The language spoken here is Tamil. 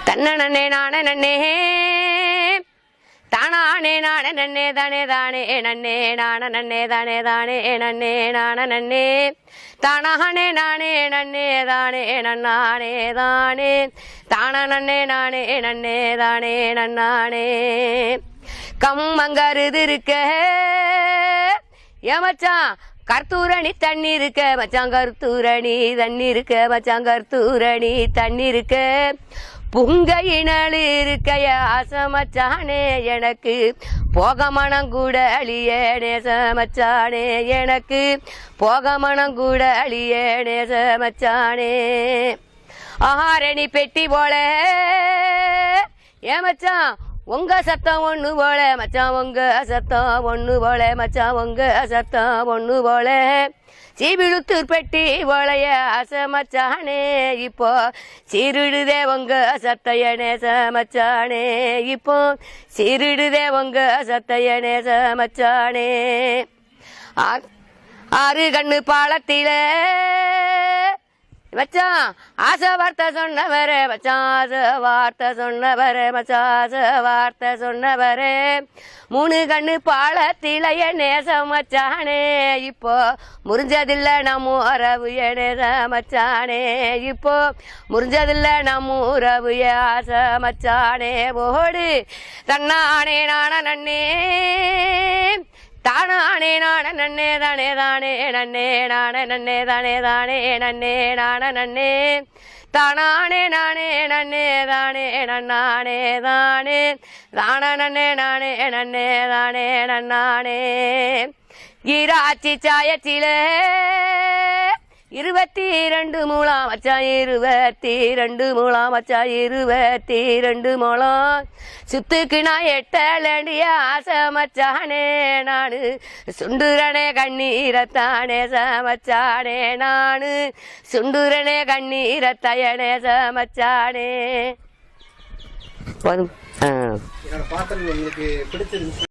தன்னே நானே நன்னே தானே நானே நன்னே தானே தானே நன்னே நான நன்னே தானே தானே நன்னே நான நன்னே தானே நானே நன்னே தானே நன்னானே தானே தான நன்னே நானே நன்னே தானே நன்னானே கம்மங்கருது இருக்க ஏமச்சான் கர்த்தூரணி தண்ணி இருக்க மச்சான் கர்த்தூரணி தண்ணி இருக்க மச்சான் கர்த்தூரணி தண்ணி இருக்க புங்கையினல் இருக்கைய ஆசமச்சானே எனக்கு போக மனம் கூட அழிய நேசமச்சானே எனக்கு போக மனம் கூட அழிய நேசமச்சானே ஆரணி பெட்டி போல ஏமச்சான் உங்க சத்தம் ஒண்ணு போல மச்சான் உங்க சத்தம் ஒண்ணு போல மச்சான் உங்க சத்தம் ஒண்ணு போல சீவிழுத்தூர் பெட்டி போலைய அசமச்சானே இப்போ சீருடுதே உங்க சத்தைய நேசமச்சானே இப்போ சீருடுதே உங்க சத்தைய நேசமச்சானே ஆறு கண்ணு பாலத்தில மச்சான் ஆசை வார்த்தை சொன்னவரே மச்சான் ஆசை வார்த்தை சொன்னவரே மச்சான் ஆசை வார்த்தை சொன்னவரே மூணு கண்ணு பாலத்திலைய நேசம் மச்சானே இப்போ முறிஞ்சதில்லை நம்ம உறவு நேசம் மச்சானே இப்போ முறிஞ்சதில்லை நம்ம உறவு ஆசை மச்சானே ஓடு தன்னானே நான நன்னே தானே நான நன்னே தானே தானே நன்னே நான நன்னே தானே தானே நன்னே நான நன்னே தானே நானே நன்னே தானே நன்னானே தானே தான நன்னே நானே நன்னே தானே நன்னானே ஈராட்சி சாயச்சிலே 22 மூலம் மச்சான் 22 மூலம் மச்சான் 22 மூலம் சுத்துக்கு நான் எட்டலண்டிய ஆசை மச்சானே நானு சுண்டுரனே கண்ணீரத்தானே சமச்சானே நானு சுண்டுரனே கண்ணீரத்தயனே சமச்சானே பாடல் உங்களுக்கு பிடிச்சிருந்துச்சு?